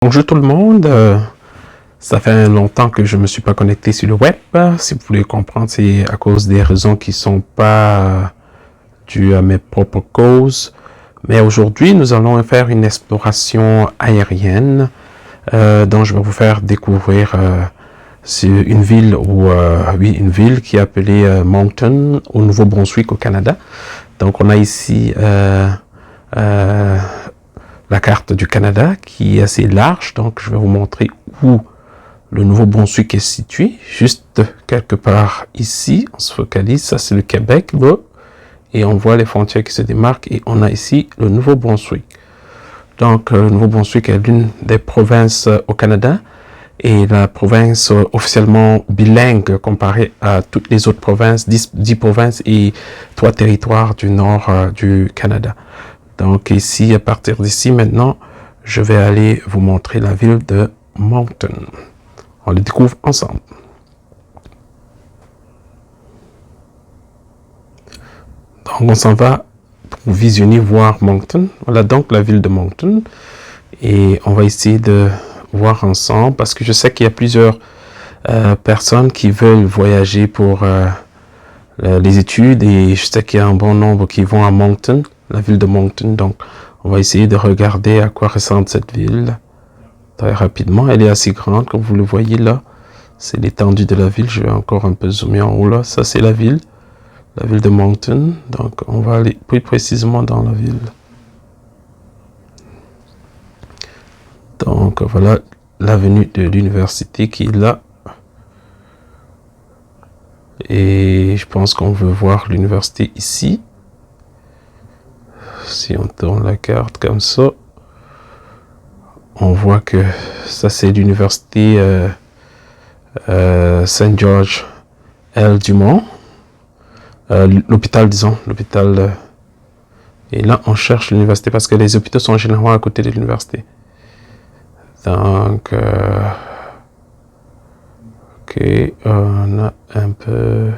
Bonjour tout le monde, ça fait longtemps que je ne me suis pas connecté sur le web. Si vous voulez comprendre, c'est à cause des raisons qui ne sont pas dues à mes propres causes. Mais aujourd'hui, nous allons faire une exploration aérienne dont je vais vous faire découvrir une ville une ville qui est appelée Moncton au Nouveau-Brunswick au Canada. Donc on a ici la carte du Canada qui est assez large, donc je vais vous montrer où le Nouveau-Brunswick est situé, juste quelque part ici, on se focalise, ça c'est le Québec, là, et on voit les frontières qui se démarquent, et on a ici le Nouveau-Brunswick. Donc le Nouveau-Brunswick est l'une des provinces au Canada, et la province officiellement bilingue comparée à toutes les autres provinces, 10 provinces et 3 territoires du nord du Canada. Donc ici, à partir d'ici, maintenant, je vais aller vous montrer la ville de Moncton. On le découvre ensemble. Donc on s'en va pour visionner, voir Moncton. Voilà donc la ville de Moncton. Et on va essayer de voir ensemble, parce que je sais qu'il y a plusieurs personnes qui veulent voyager pour les études. Et je sais qu'il y a un bon nombre qui vont à Moncton, la ville de Moncton. Donc on va essayer de regarder à quoi ressemble cette ville très rapidement. Elle est assez grande, comme vous le voyez là. C'est l'étendue de la ville. Je vais encore un peu zoomer en haut là. Ça, c'est la ville de Moncton. Donc, on va aller plus précisément dans la ville. Donc, voilà l'avenue de l'université qui est là. Et je pense qu'on veut voir l'université ici. Si on tourne la carte comme ça, on voit que ça, c'est l'université Saint George L. Dumont. L'hôpital, disons, l'hôpital. Et là, on cherche l'université parce que les hôpitaux sont généralement à côté de l'université. Donc, ok, on a un peu...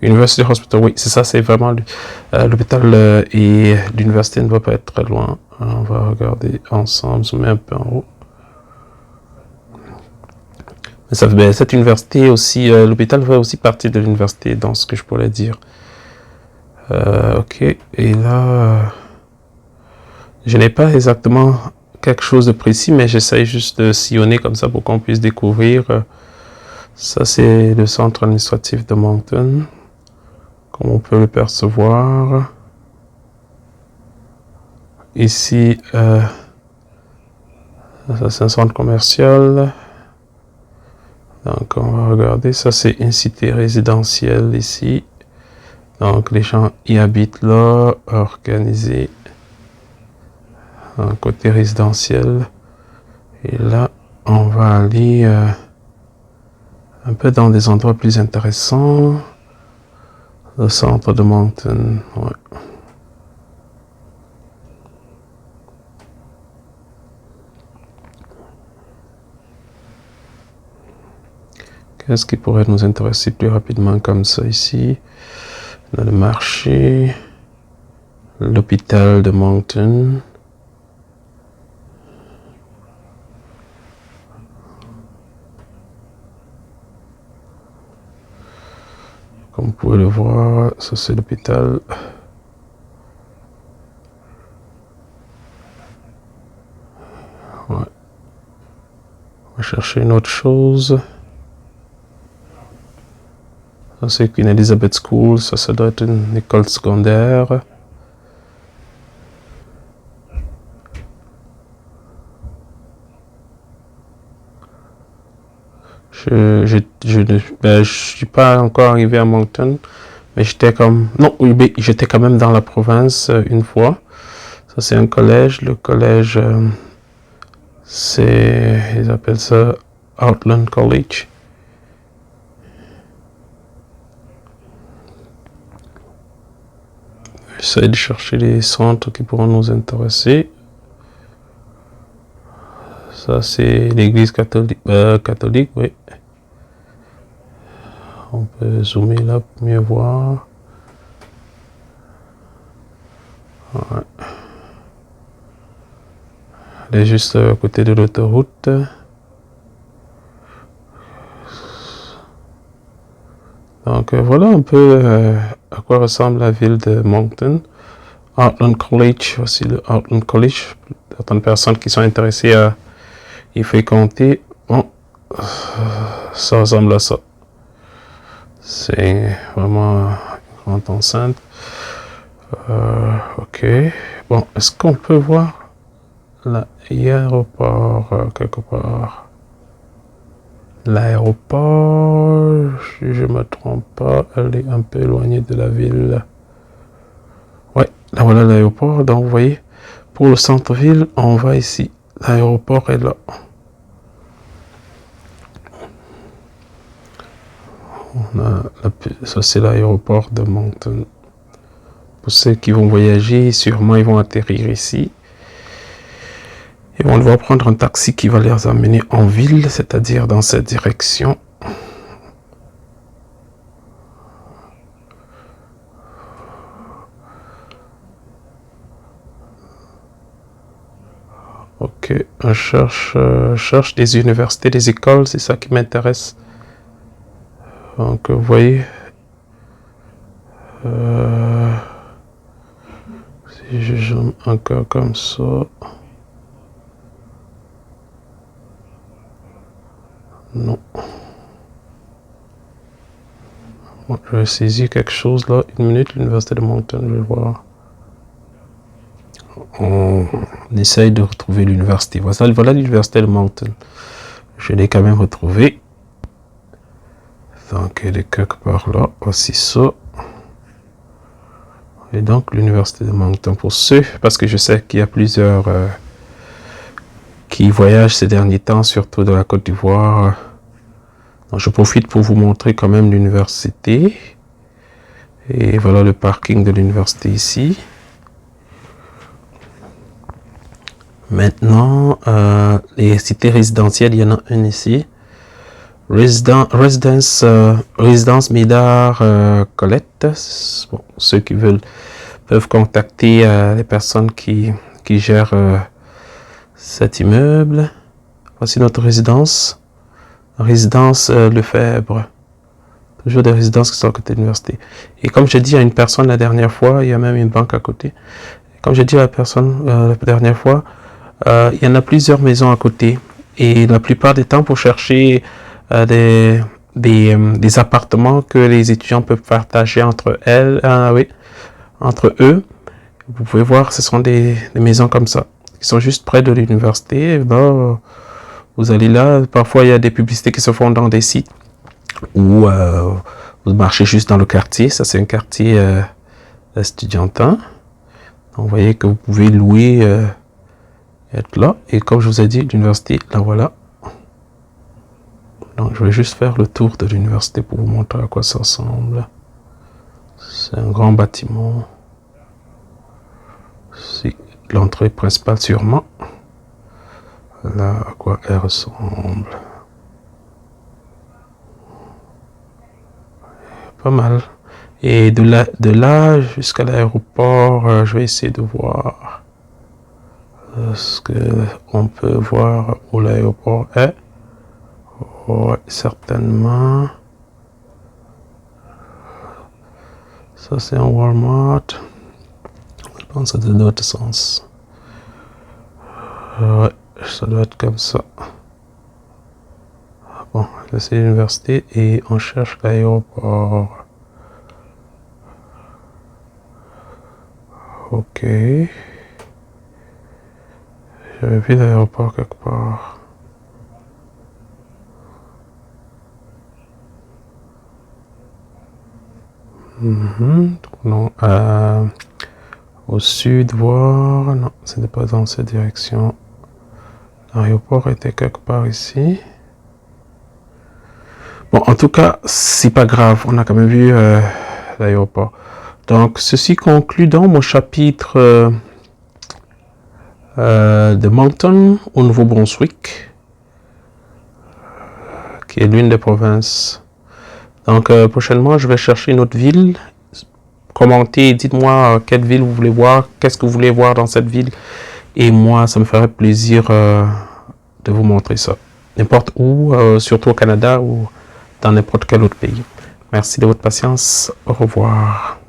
University Hospital, oui, c'est ça, c'est vraiment l'hôpital et l'université ne va pas être très loin. On va regarder ensemble, zoomer un peu en haut. Mais cette université aussi, l'hôpital fait aussi partie de l'université, dans ce que je pourrais dire. Ok, et là, je n'ai pas exactement quelque chose de précis, mais j'essaie juste de sillonner comme ça pour qu'on puisse découvrir. Ça, c'est le centre administratif de Moncton, comme on peut le percevoir. Ici, ça c'est un centre commercial. Donc, on va regarder. Ça, c'est une cité résidentielle ici. Donc, les gens y habitent là, organisés. Un côté résidentiel. Et là, on va aller un peu dans des endroits plus intéressants. Le centre de Moncton, ouais. Qu'est-ce qui pourrait nous intéresser plus rapidement comme ça ici? Dans le marché, l'hôpital de Moncton. Comme vous pouvez le voir, ça c'est l'hôpital. Ouais. On va chercher une autre chose. Ça c'est Queen Elizabeth School, ça doit être une école secondaire. Je suis pas encore arrivé à Moncton, mais j'étais comme... Non, oui, j'étais quand même dans la province une fois. Ça, c'est un collège. Le collège, ils appellent ça Outland College. J'essaie de chercher les centres qui pourront nous intéresser. Ça, c'est l'église catholique, oui. On peut zoomer là pour mieux voir. Ouais. Elle est juste à côté de l'autoroute. Donc voilà un peu à quoi ressemble la ville de Moncton. Outland College, voici le Outland College. Certaines personnes qui sont intéressées à y fréquenter, bon, ça ressemble à ça. C'est vraiment une grande enceinte. Ok. Bon, est-ce qu'on peut voir l'aéroport quelque part? L'aéroport, si je ne me trompe pas, elle est un peu éloignée de la ville. Ouais, là voilà l'aéroport. Donc vous voyez, pour le centre-ville, on va ici. L'aéroport est là. Ça c'est l'aéroport de Moncton. Pour ceux qui vont voyager, sûrement ils vont atterrir ici. Ils vont devoir prendre un taxi qui va les amener en ville, c'est-à-dire dans cette direction. Ok, on cherche des universités, des écoles, c'est ça qui m'intéresse. Donc vous voyez, si je zoome encore comme ça, non. Bon, je vais saisir quelque chose là, une minute, l'université de Moncton, je vais voir. On essaye de retrouver l'université. Voilà l'université de Moncton. Je l'ai quand même retrouvé. Donc elle est quelque part là, voici ça. Et donc l'université de Moncton pour ceux, parce que je sais qu'il y a plusieurs qui voyagent ces derniers temps, surtout de la Côte d'Ivoire. Donc je profite pour vous montrer quand même l'université. Et voilà le parking de l'université ici. Maintenant, les cités résidentielles, il y en a une ici. Résidence Médard Colette. Bon, ceux qui veulent peuvent contacter les personnes qui gèrent cet immeuble. Voici notre résidence. Résidence Lefebvre. Toujours des résidences qui sont à côté de l'université. Et comme j'ai dit à une personne la dernière fois, il y a même une banque à côté. Comme j'ai dit à la personne la dernière fois, il y en a plusieurs maisons à côté. Et la plupart des temps, pour chercher des appartements que les étudiants peuvent partager entre entre eux. Vous pouvez voir, ce sont des maisons comme ça, qui sont juste près de l'université. Là, vous allez là, parfois il y a des publicités qui se font dans des sites où vous marchez juste dans le quartier. Ça, c'est un quartier estudiantin. Donc, vous voyez que vous pouvez louer, être là. Et comme je vous ai dit, l'université, là voilà. Donc, je vais juste faire le tour de l'université pour vous montrer à quoi ça ressemble. C'est un grand bâtiment. C'est l'entrée principale sûrement. Là, à quoi elle ressemble. Pas mal. Et de là jusqu'à l'aéroport, je vais essayer de voir ce qu'on peut voir où l'aéroport est. Ouais, certainement. Ça, c'est un Walmart. Je pense que c'est de l'autre sens. Ouais, ça doit être comme ça. Bon, c'est l'université et on cherche l'aéroport. Ok. J'avais vu l'aéroport quelque part. Non, au sud, voir. Non, ce n'est pas dans cette direction. L'aéroport était quelque part ici. Bon, en tout cas, c'est pas grave. On a quand même vu l'aéroport. Donc, ceci conclut donc mon chapitre de Moncton au Nouveau-Brunswick, qui est l'une des provinces. Donc, prochainement, je vais chercher une autre ville. Commentez, dites-moi quelle ville vous voulez voir, qu'est-ce que vous voulez voir dans cette ville. Et moi, ça me ferait plaisir de vous montrer ça. N'importe où, surtout au Canada ou dans n'importe quel autre pays. Merci de votre patience. Au revoir.